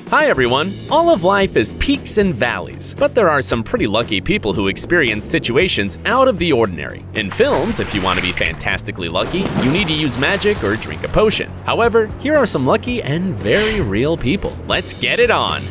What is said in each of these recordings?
Hi everyone! All of life is peaks and valleys, but there are some pretty lucky people who experience situations out of the ordinary. In films, if you want to be fantastically lucky, you need to use magic or drink a potion. However, here are some lucky and very real people. Let's get it on!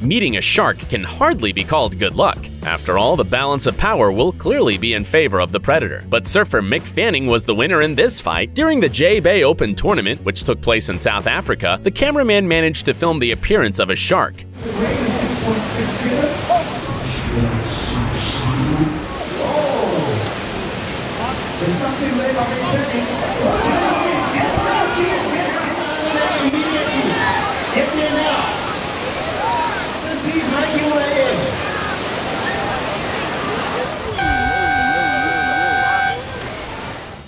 Meeting a shark can hardly be called good luck. After all, the balance of power will clearly be in favor of the predator. But surfer Mick Fanning was the winner in this fight. During the J-Bay Open tournament, which took place in South Africa, the cameraman managed to film the appearance of a shark.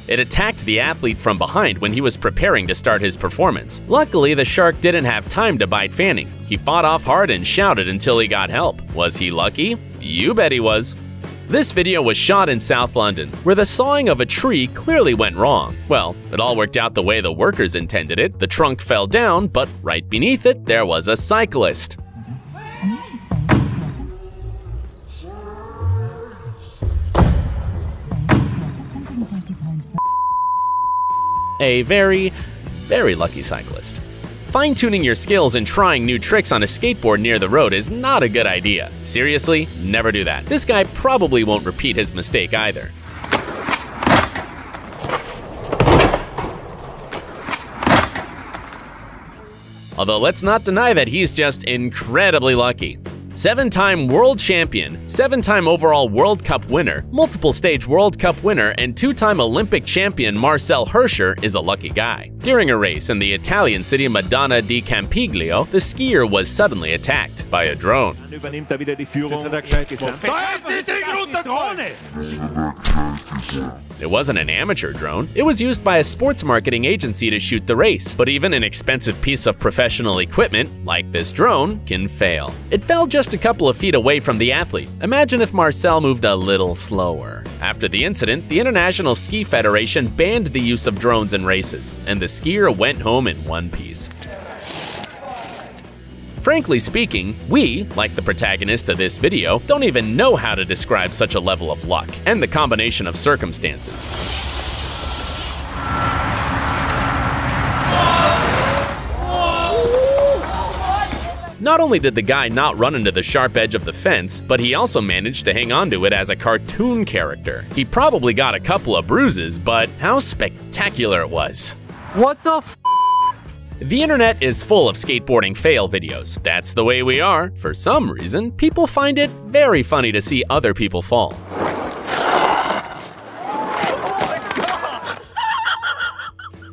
It attacked the athlete from behind when he was preparing to start his performance. Luckily, the shark didn't have time to bite Fanning. He fought off hard and shouted until he got help. Was he lucky? You bet he was. This video was shot in South London, where the sawing of a tree clearly went wrong. Well, it all worked out the way the workers intended it. The trunk fell down, but right beneath it, there was a cyclist. A very, very lucky cyclist. Fine-tuning your skills and trying new tricks on a skateboard near the road is not a good idea. Seriously, never do that. This guy probably won't repeat his mistake either. Although let's not deny that he's just incredibly lucky. 7-time world champion, 7-time overall World Cup winner, multiple stage World Cup winner, and 2-time Olympic champion Marcel Hirscher is a lucky guy. During a race in the Italian city Madonna di Campiglio, the skier was suddenly attacked by a drone. It wasn't an amateur drone. It was used by a sports marketing agency to shoot the race. But even an expensive piece of professional equipment, like this drone, can fail. It fell just a couple of feet away from the athlete. Imagine if Marcel moved a little slower. After the incident, the International Ski Federation banned the use of drones in races, and the skier went home in one piece. Frankly speaking, we, like the protagonist of this video, don't even know how to describe such a level of luck and the combination of circumstances. Not only did the guy not run into the sharp edge of the fence, but he also managed to hang onto it as a cartoon character. He probably got a couple of bruises, but how spectacular it was. What the f? The internet is full of skateboarding fail videos. That's the way we are. For some reason, people find it very funny to see other people fall.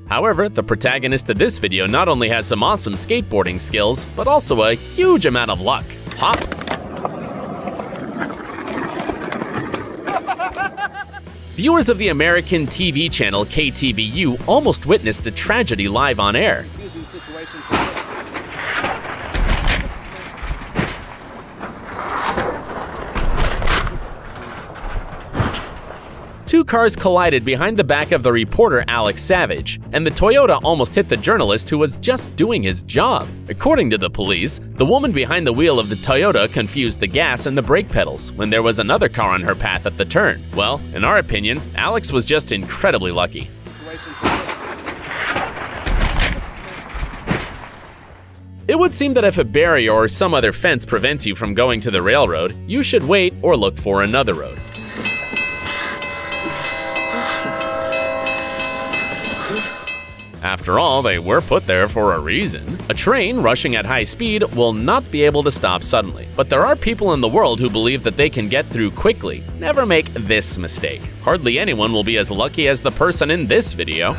However, the protagonist of this video not only has some awesome skateboarding skills, but also a huge amount of luck. Hop. Viewers of the American TV channel KTVU almost witnessed a tragedy live on air. Two cars collided behind the back of the reporter Alex Savage, and the Toyota almost hit the journalist who was just doing his job. According to the police, the woman behind the wheel of the Toyota confused the gas and the brake pedals when there was another car on her path at the turn. Well, in our opinion, Alex was just incredibly lucky. It would seem that if a barrier or some other fence prevents you from going to the railroad, you should wait or look for another road. After all, they were put there for a reason. A train rushing at high speed will not be able to stop suddenly. But there are people in the world who believe that they can get through quickly. Never make this mistake. Hardly anyone will be as lucky as the person in this video.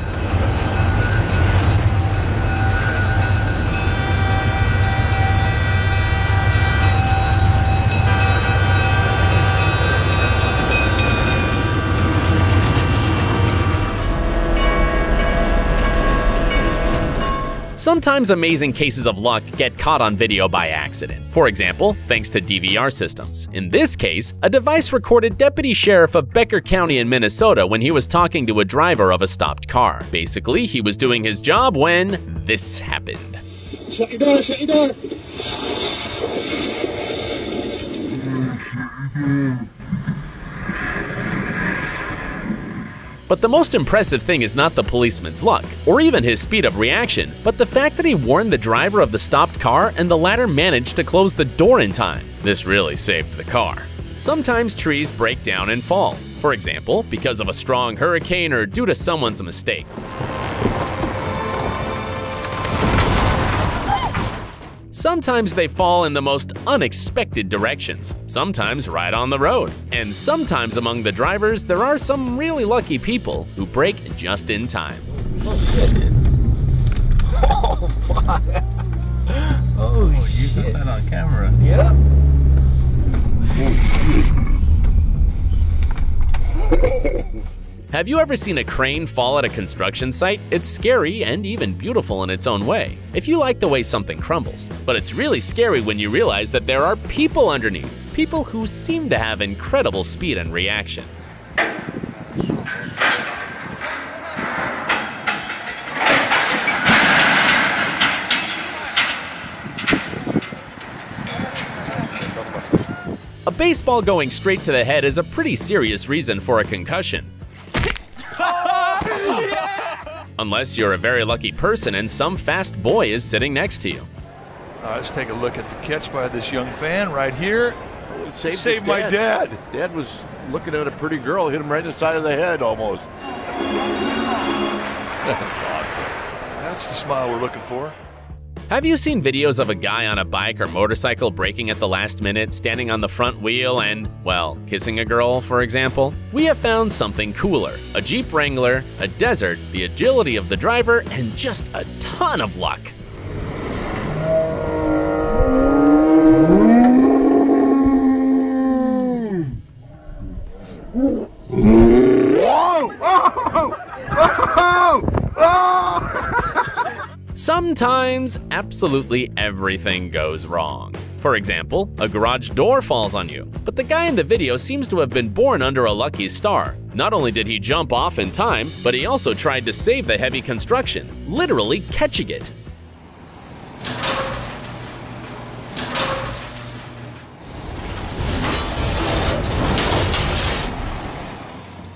Sometimes amazing cases of luck get caught on video by accident. For example, thanks to DVR systems. In this case, a device recorded Deputy Sheriff of Becker County in Minnesota when he was talking to a driver of a stopped car. Basically, he was doing his job when this happened. Shut your door, shut your door. But the most impressive thing is not the policeman's luck, or even his speed of reaction, but the fact that he warned the driver of the stopped car and the latter managed to close the door in time. This really saved the car. Sometimes trees break down and fall, for example, because of a strong hurricane or due to someone's mistake. Sometimes they fall in the most unexpected directions, sometimes right on the road. And sometimes among the drivers, there are some really lucky people who brake just in time. Oh, fuck. Oh, shit. You got that on camera. Yep. Have you ever seen a crane fall at a construction site? It's scary and even beautiful in its own way, if you like the way something crumbles. But it's really scary when you realize that there are people underneath, people who seem to have incredible speed and reaction. A baseball going straight to the head is a pretty serious reason for a concussion. Unless you're a very lucky person and some fast boy is sitting next to you. Let's take a look at the catch by this young fan right here. Saved my dad. Dad was looking at a pretty girl, hit him right in the side of the head almost. That's awesome. That's the smile we're looking for. Have you seen videos of a guy on a bike or motorcycle braking at the last minute, standing on the front wheel and, well, kissing a girl, for example? We have found something cooler: a Jeep Wrangler, a desert, the agility of the driver, and just a ton of luck. Sometimes absolutely everything goes wrong. For example, a garage door falls on you, but the guy in the video seems to have been born under a lucky star. Not only did he jump off in time, but he also tried to save the heavy construction, literally catching it.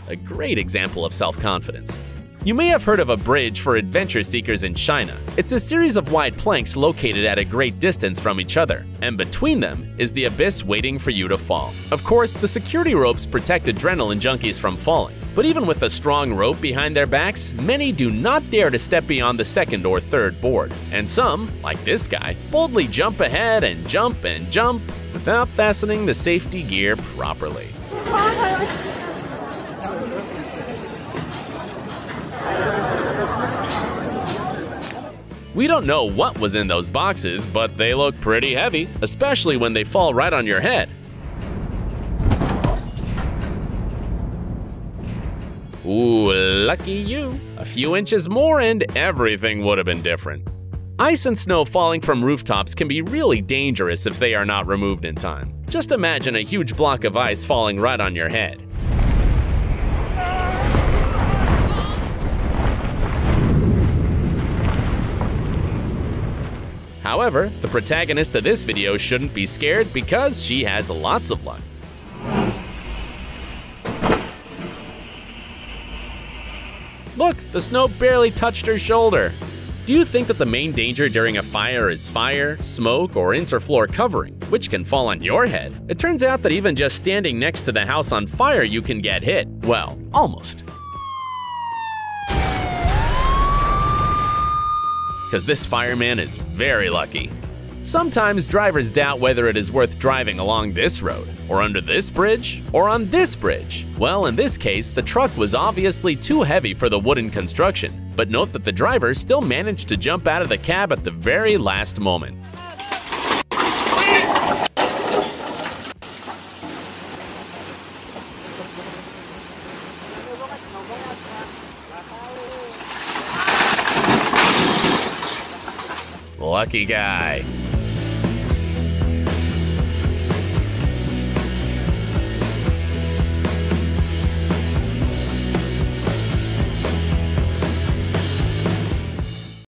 A great example of self-confidence. You may have heard of a bridge for adventure seekers in China. It's a series of wide planks located at a great distance from each other, and between them is the abyss waiting for you to fall. Of course, the security ropes protect adrenaline junkies from falling, but even with a strong rope behind their backs, many do not dare to step beyond the second or third board. And some, like this guy, boldly jump ahead and jump without fastening the safety gear properly. We don't know what was in those boxes, but they look pretty heavy, especially when they fall right on your head. Ooh, lucky you. A few inches more and everything would have been different. Ice and snow falling from rooftops can be really dangerous if they are not removed in time. Just imagine a huge block of ice falling right on your head. However, the protagonist of this video shouldn't be scared because she has lots of luck. Look, the snow barely touched her shoulder. Do you think that the main danger during a fire is fire, smoke, or interfloor covering, which can fall on your head? It turns out that even just standing next to the house on fire, you can get hit. Well, almost. Because this fireman is very lucky. Sometimes drivers doubt whether it is worth driving along this road, or under this bridge, or on this bridge. Well, in this case, the truck was obviously too heavy for the wooden construction, but note that the driver still managed to jump out of the cab at the very last moment. Lucky guy.